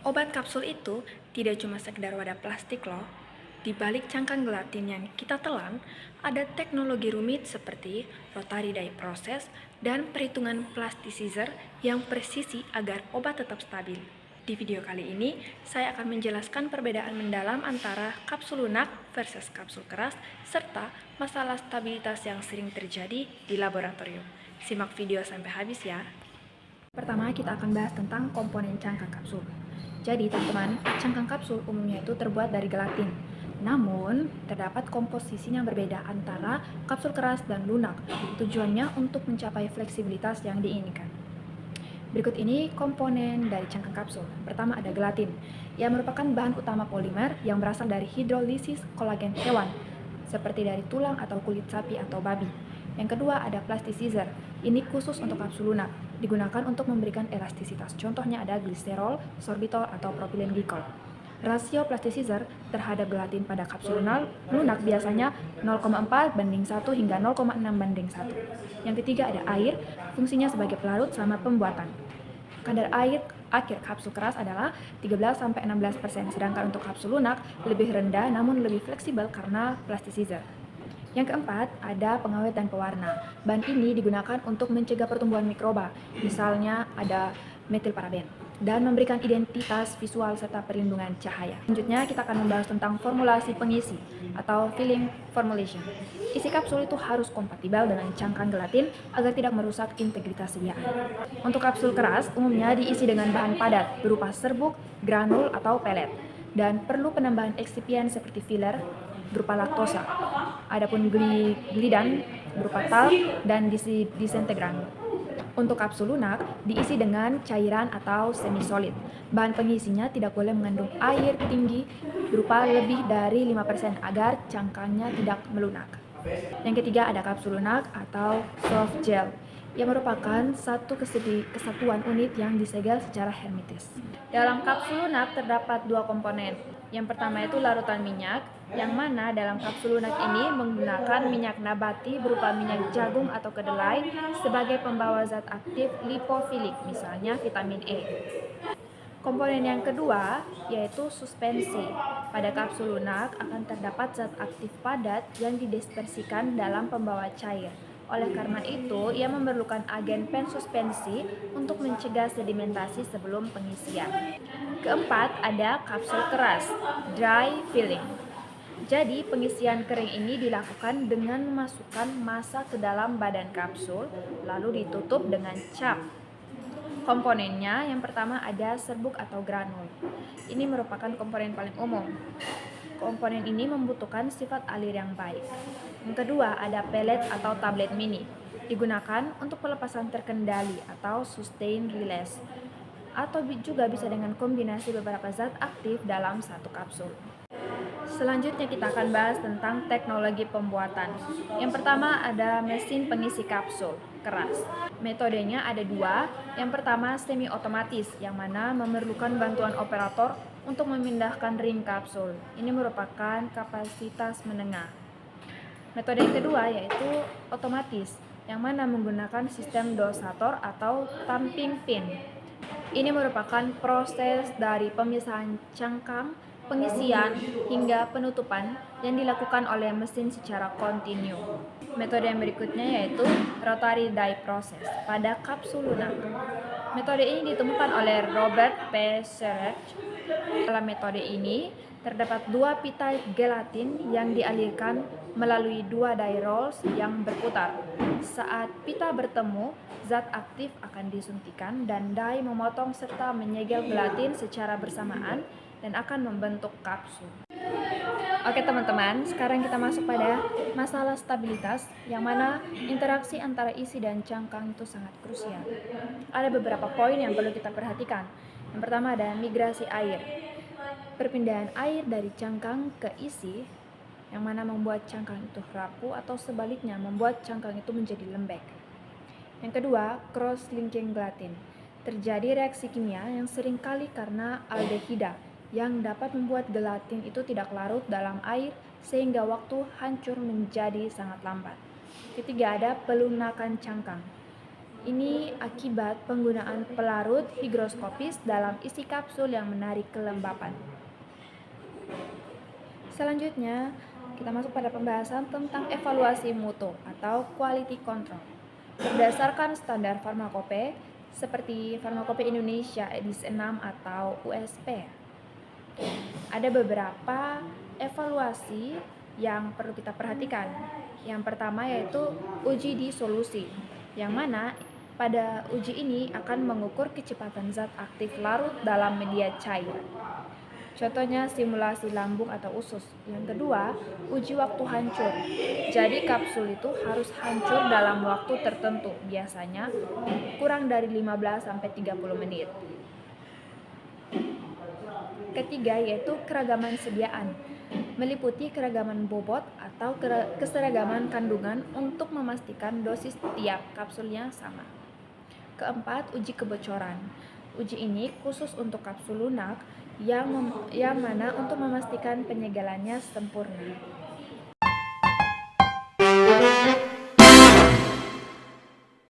Obat kapsul itu tidak cuma sekedar wadah plastik loh. Di balik cangkang gelatin yang kita telan, ada teknologi rumit seperti rotary dye process dan perhitungan plasticizer yang presisi agar obat tetap stabil. Di video kali ini, saya akan menjelaskan perbedaan mendalam antara kapsul lunak versus kapsul keras, serta masalah stabilitas yang sering terjadi di laboratorium. Simak video sampai habis ya. Pertama, kita akan bahas tentang komponen cangkang kapsul. Jadi, teman-teman, cangkang kapsul umumnya itu terbuat dari gelatin. Namun, terdapat komposisinya berbeda antara kapsul keras dan lunak. Tujuannya untuk mencapai fleksibilitas yang diinginkan. Berikut ini komponen dari cangkang kapsul. Pertama ada gelatin, yang merupakan bahan utama polimer yang berasal dari hidrolisis kolagen hewan, seperti dari tulang atau kulit sapi atau babi. Yang kedua ada plasticizer, ini khusus untuk kapsul lunak, digunakan untuk memberikan elastisitas. Contohnya ada gliserol, sorbitol, atau propilen glikol. Rasio plasticizer terhadap gelatin pada kapsul lunak biasanya 0,4:1 hingga 0,6:1. Yang ketiga ada air, fungsinya sebagai pelarut selama pembuatan. Kadar air akhir kapsul keras adalah 13-16%, sedangkan untuk kapsul lunak lebih rendah namun lebih fleksibel karena plasticizer. Yang keempat, ada pengawet dan pewarna. Bahan ini digunakan untuk mencegah pertumbuhan mikroba, misalnya ada metilparaben, dan memberikan identitas visual serta perlindungan cahaya. Selanjutnya, kita akan membahas tentang formulasi pengisi atau filling formulation. Isi kapsul itu harus kompatibel dengan cangkang gelatin agar tidak merusak integritas sediaan. Untuk kapsul keras, umumnya diisi dengan bahan padat berupa serbuk, granul, atau pelet, dan perlu penambahan eksipien seperti filler berupa laktosa. Adapun glidan berupa talc dan disintegran. Untuk kapsul lunak diisi dengan cairan atau semi-solid. Bahan pengisinya tidak boleh mengandung air tinggi berupa lebih dari 5% agar cangkangnya tidak melunak. Yang ketiga ada kapsul lunak atau soft gel, yang merupakan satu kesatuan unit yang disegel secara hermetis. Dalam kapsul lunak terdapat dua komponen. Yang pertama itu larutan minyak, yang mana dalam kapsul lunak ini menggunakan minyak nabati berupa minyak jagung atau kedelai sebagai pembawa zat aktif lipofilik, misalnya vitamin E. Komponen yang kedua yaitu suspensi. Pada kapsul lunak akan terdapat zat aktif padat yang didispersikan dalam pembawa cair. Oleh karena itu, ia memerlukan agen pensuspensi untuk mencegah sedimentasi sebelum pengisian. Keempat, ada kapsul keras, dry filling. Jadi, pengisian kering ini dilakukan dengan memasukkan massa ke dalam badan kapsul, lalu ditutup dengan cap. Komponennya yang pertama ada serbuk atau granul. Ini merupakan komponen paling umum. Komponen ini membutuhkan sifat alir yang baik. Yang kedua ada pelet atau tablet mini. Digunakan untuk pelepasan terkendali atau sustained release. Atau juga bisa dengan kombinasi beberapa zat aktif dalam satu kapsul. Selanjutnya kita akan bahas tentang teknologi pembuatan. Yang pertama ada mesin pengisi kapsul keras. Metodenya ada dua. Yang pertama semi otomatis, yang mana memerlukan bantuan operator untuk memindahkan ring kapsul. Ini merupakan kapasitas menengah. Metode yang kedua yaitu otomatis, yang mana menggunakan sistem dosator atau tamping pin. Ini merupakan proses dari pemisahan cangkang, pengisian, hingga penutupan yang dilakukan oleh mesin secara kontinu. Metode yang berikutnya yaitu rotary dye process pada kapsul lunak. Metode ini ditemukan oleh Robert P. Serge. Dalam metode ini, terdapat dua pita gelatin yang dialirkan melalui dua die rolls yang berputar. Saat pita bertemu, zat aktif akan disuntikan dan die memotong serta menyegel gelatin secara bersamaan dan akan membentuk kapsul. Oke teman-teman, sekarang kita masuk pada masalah stabilitas, yang mana interaksi antara isi dan cangkang itu sangat krusial. Ada beberapa poin yang perlu kita perhatikan. Yang pertama ada migrasi air. Perpindahan air dari cangkang ke isi, yang mana membuat cangkang itu rapuh atau sebaliknya membuat cangkang itu menjadi lembek. Yang kedua, cross-linking gelatin. Terjadi reaksi kimia yang seringkali karena aldehida, yang dapat membuat gelatin itu tidak larut dalam air sehingga waktu hancur menjadi sangat lambat. Ketiga ada pelunakan cangkang. Ini akibat penggunaan pelarut higroskopis dalam isi kapsul yang menarik kelembapan. Selanjutnya, kita masuk pada pembahasan tentang evaluasi mutu atau quality control. Berdasarkan standar farmakope seperti Farmakope Indonesia edisi 6 atau USP, ada beberapa evaluasi yang perlu kita perhatikan. Yang pertama yaitu uji di solusi, yang mana pada uji ini akan mengukur kecepatan zat aktif larut dalam media cair. Contohnya simulasi lambung atau usus. Yang kedua, uji waktu hancur. Jadi kapsul itu harus hancur dalam waktu tertentu, biasanya kurang dari 15 sampai 30 menit. Ketiga yaitu keragaman sediaan, meliputi keragaman bobot atau keseragaman kandungan untuk memastikan dosis tiap kapsulnya sama. Keempat, uji kebocoran. Uji ini khusus untuk kapsul lunak yang mana untuk memastikan penyegelannya sempurna.